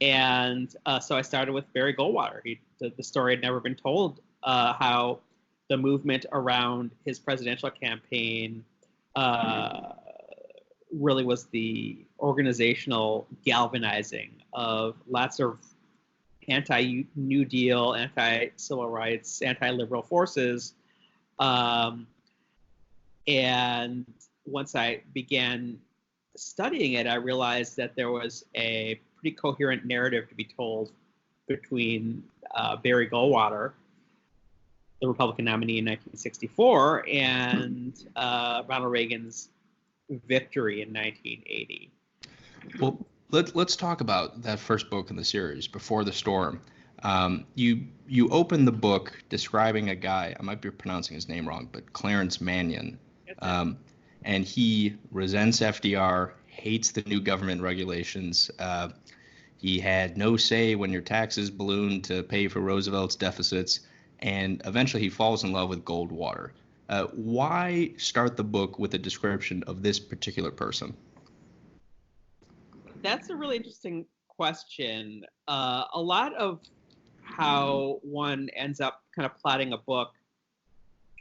And so I started with Barry Goldwater. The story had never been told, how the movement around his presidential campaign really was the organizational galvanizing of lots of anti-New Deal, anti-civil rights, anti-liberal forces. And once I began studying it, I realized that there was a pretty coherent narrative to be told between Barry Goldwater, the Republican nominee in 1964, and Ronald Reagan's victory in 1980. Well, let's talk about that first book in the series, Before the Storm. You open the book describing a guy, I might be pronouncing his name wrong, but Clarence Mannion. And he resents FDR, hates the new government regulations. He had no say when your taxes ballooned to pay for Roosevelt's deficits. And eventually he falls in love with Goldwater. Why start the book with a description of this particular person? That's a really interesting question. A lot of how one ends up kind of plotting a book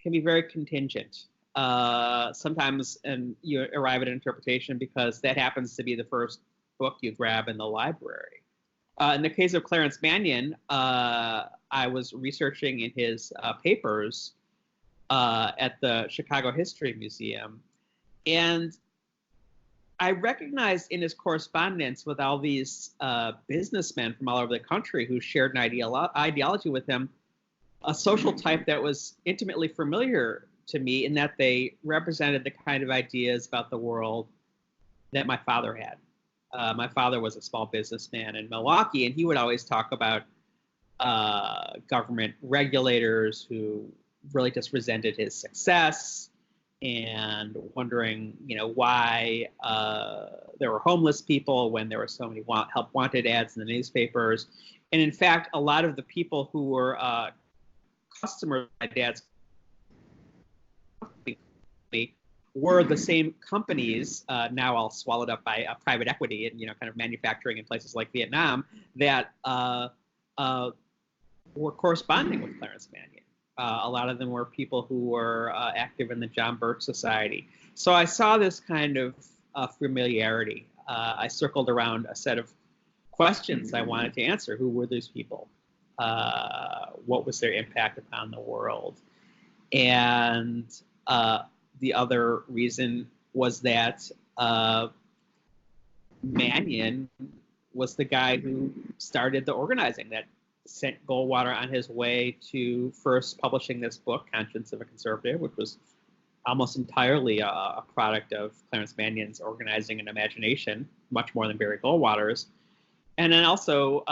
can be very contingent. Sometimes you arrive at an interpretation because that happens to be the first book you grab in the library. In the case of Clarence Mannion, I was researching in his papers at the Chicago History Museum, and I recognized in his correspondence with all these businessmen from all over the country who shared an ideology with him, a social type that was intimately familiar to me in that they represented the kind of ideas about the world that my father had. My father was a small businessman in Milwaukee, and he would always talk about government regulators who really just resented his success and wondering, why there were homeless people when there were so many help wanted ads in the newspapers. And in fact, a lot of the people who were customers of my dad's company were the same companies, now all swallowed up by private equity and kind of manufacturing in places like Vietnam, that were corresponding with Clarence Mannion. A lot of them were people who were active in the John Birch Society. So I saw this kind of familiarity. I circled around a set of questions I wanted to answer. Who were these people? What was their impact upon the world? And the other reason was that Mannion was the guy who started the organizing that sent Goldwater on his way to first publishing this book, Conscience of a Conservative, which was almost entirely a product of Clarence Mannion's organizing and imagination, much more than Barry Goldwater's. And then also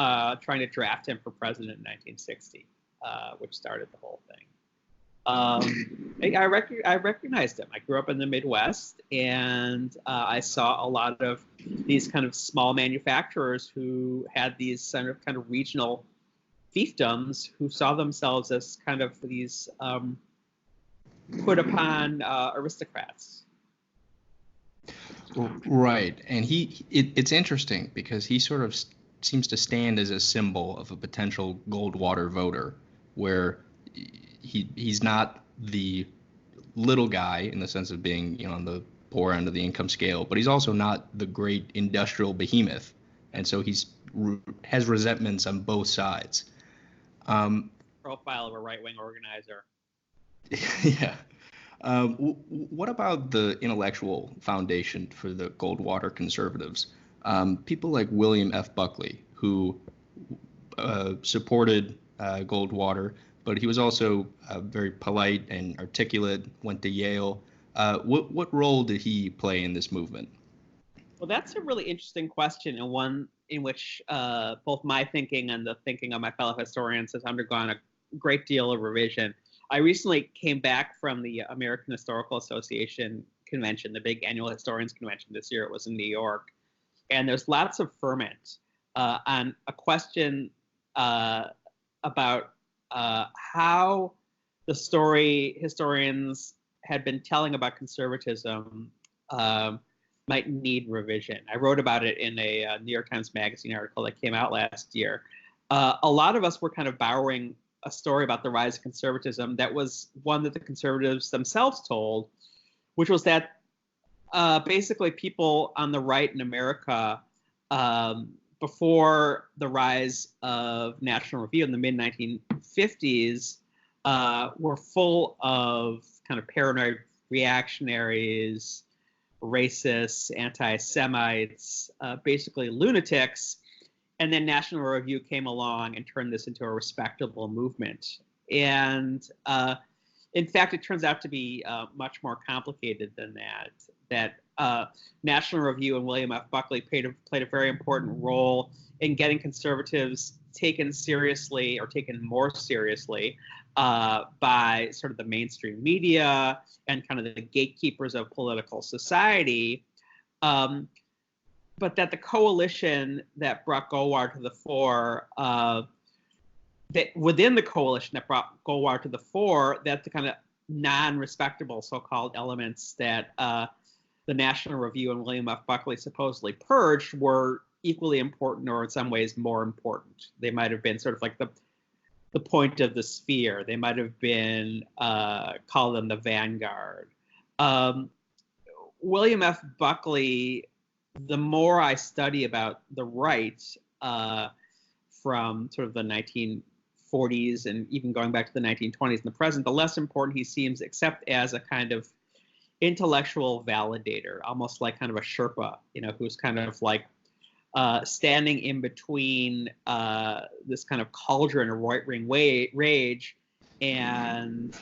trying to draft him for president in 1960, which started the whole thing. I recognized him. I grew up in the Midwest, and I saw a lot of these kind of small manufacturers who had these kind of regional fiefdoms who saw themselves as kind of these put upon aristocrats. Right. And it's interesting because he sort of seems to stand as a symbol of a potential Goldwater voter, where he's not the little guy in the sense of being, on the poor end of the income scale, but he's also not the great industrial behemoth. And so has resentments on both sides. Profile of a right-wing organizer. Yeah. What about the intellectual foundation for the Goldwater conservatives? People like William F. Buckley, who supported Goldwater, but he was also very polite and articulate, went to Yale. What role did he play in this movement? Well, that's a really interesting question, and one in which both my thinking and the thinking of my fellow historians has undergone a great deal of revision. I recently came back from the American Historical Association convention, the big annual historians convention this year. It was in New York. And there's lots of ferment on a question about how the story historians had been telling about conservatism might need revision. I wrote about it in a New York Times Magazine article that came out last year. A lot of us were kind of borrowing a story about the rise of conservatism that was one that the conservatives themselves told, which was that basically people on the right in America, before the rise of National Review in the mid 1950s, were full of kind of paranoid reactionaries, racists, anti-Semites, basically lunatics. And then National Review came along and turned this into a respectable movement. And in fact, it turns out to be much more complicated than that. That National Review and William F. Buckley played a very important role in getting conservatives taken seriously, or taken more seriously, by sort of the mainstream media and kind of the gatekeepers of political society. But that the coalition that brought Goldwater to the fore, that within the coalition that brought Goldwater to the fore, that the kind of non-respectable so-called elements that the National Review and William F. Buckley supposedly purged were equally important, or in some ways more important. They might have been sort of like the point of the sphere. They might have been call them the vanguard. William F. Buckley, the more I study about the right from sort of the 1940s and even going back to the 1920s and the present, the less important he seems, except as a kind of intellectual validator, almost like kind of a Sherpa, who's kind of like standing in between this kind of cauldron of right-wing rage and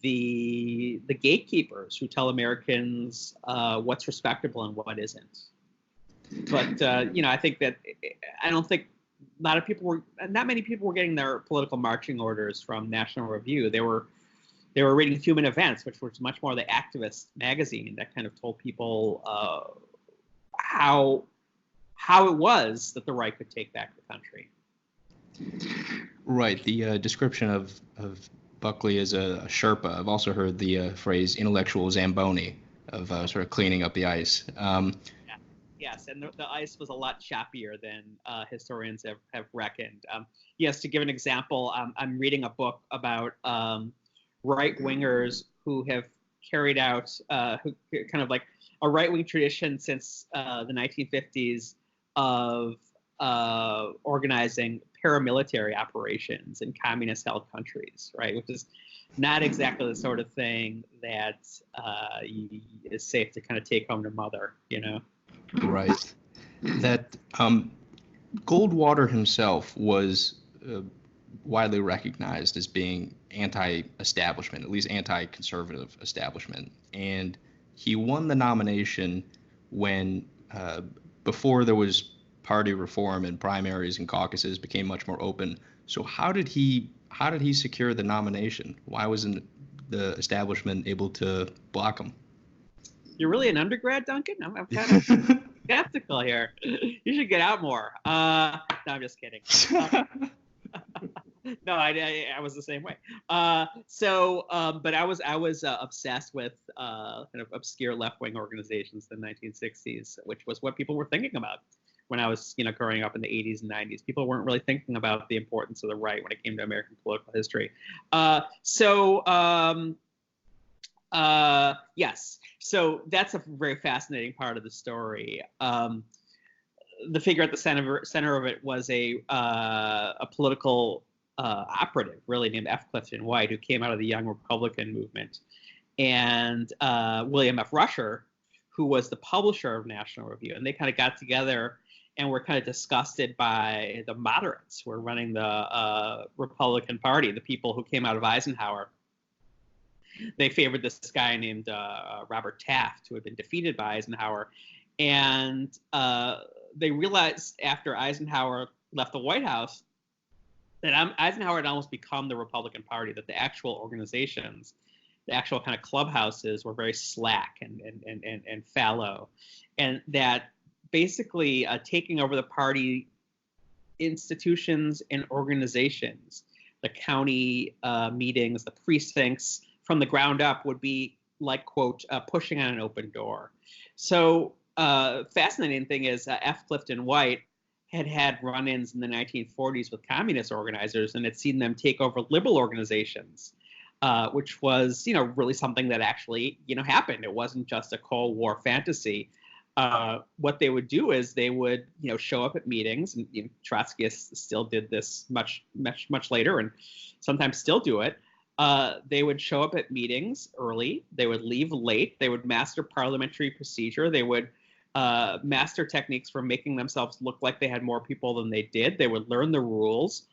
the gatekeepers who tell Americans what's respectable and what isn't. But I think that not many people were getting their political marching orders from National Review. They were reading Human Events, which was much more the activist magazine that kind of told people how it was that the right could take back the country. Right. The description of Buckley as a Sherpa. I've also heard the phrase intellectual Zamboni, of sort of cleaning up the ice. Yes, and the ice was a lot choppier than historians have reckoned. Yes, to give an example, I'm reading a book about right-wingers who have carried out who kind of like a right-wing tradition since the 1950s of organizing paramilitary operations in communist-held countries, right? Which is not exactly the sort of thing that is safe to kind of take home to mother, Right. That Goldwater himself was widely recognized as being anti-establishment, at least anti-conservative establishment, and he won the nomination when before there was party reform and primaries and caucuses became much more open. So how did he secure the nomination? Why wasn't the establishment able to block him? You're really an undergrad, Duncan? I'm kind of skeptical here. You should get out more. No, I'm just kidding. No, I was the same way. But I was obsessed with kind of obscure left-wing organizations in the 1960s, which was what people were thinking about when I was, growing up in the 80s and 90s. People weren't really thinking about the importance of the right when it came to American political history. Yes. So that's a very fascinating part of the story. The figure at the center of it was a political operative, really, named F. Clifton White, who came out of the Young Republican movement, and William F. Rusher, who was the publisher of National Review, and they kind of got together and were kind of disgusted by the moderates who were running the Republican Party, the people who came out of Eisenhower. They favored this guy named Robert Taft, who had been defeated by Eisenhower. And they realized after Eisenhower left the White House that Eisenhower had almost become the Republican Party, that the actual organizations, the actual kind of clubhouses were very slack and fallow. And that basically taking over the party institutions and organizations, the county meetings, the precincts, from the ground up would be like, quote, pushing on an open door. So fascinating thing is F. Clifton White had run-ins in the 1940s with communist organizers and had seen them take over liberal organizations, which was, really something that actually, happened. It wasn't just a Cold War fantasy. What they would do is they would, show up at meetings, and Trotskyists still did this much later, and sometimes still do it. They would show up at meetings early. They would leave late. They would master parliamentary procedure. They would master techniques for making themselves look like they had more people than they did. They would learn the rules.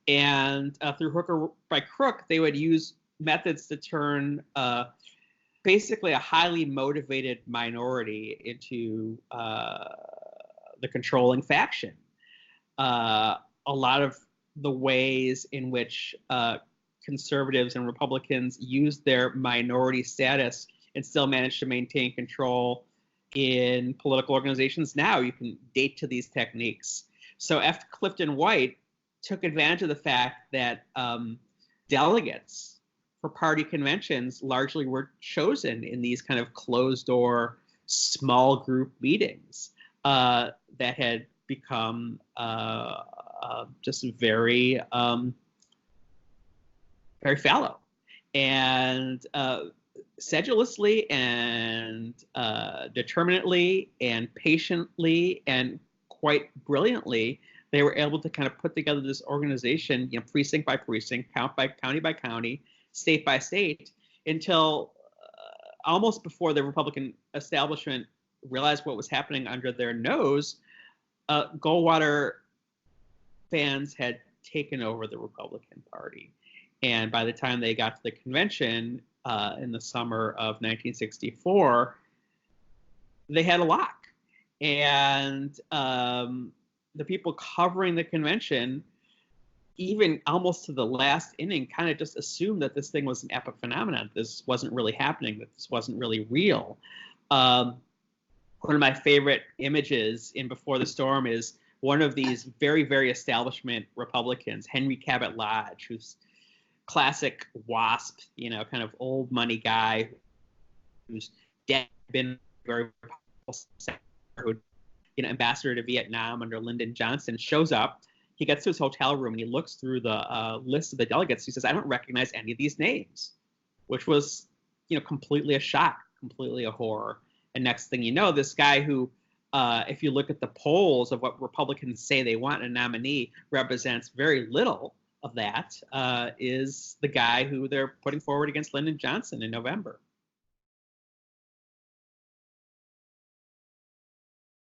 And through hook or by crook, they would use methods to turn basically a highly motivated minority into the controlling faction. A lot of the ways in which conservatives and Republicans used their minority status and still managed to maintain control in political organizations now, you can date to these techniques. So F. Clifton White took advantage of the fact that delegates for party conventions largely were chosen in these kind of closed-door, small group meetings that had become just very, very fallow. And sedulously and determinately and patiently and quite brilliantly, they were able to kind of put together this organization, precinct by precinct, county by county, state by state, until almost before the Republican establishment realized what was happening under their nose, Goldwater fans had taken over the Republican Party. And by the time they got to the convention in the summer of 1964, they had a lock. And the people covering the convention, even almost to the last inning, kind of just assumed that this thing was an epic phenomenon. This wasn't really happening, that this wasn't really real. One of my favorite images in Before the Storm is one of these very, very establishment Republicans, Henry Cabot Lodge, who's classic WASP, kind of old money guy who's been very ambassador to Vietnam under Lyndon Johnson, shows up. He gets to his hotel room and he looks through the list of the delegates. He says, "I don't recognize any of these names," which was, completely a shock, completely a horror. And next thing you know, this guy who, if you look at the polls of what Republicans say they want in a nominee, represents very little of that, is the guy who they're putting forward against Lyndon Johnson in November.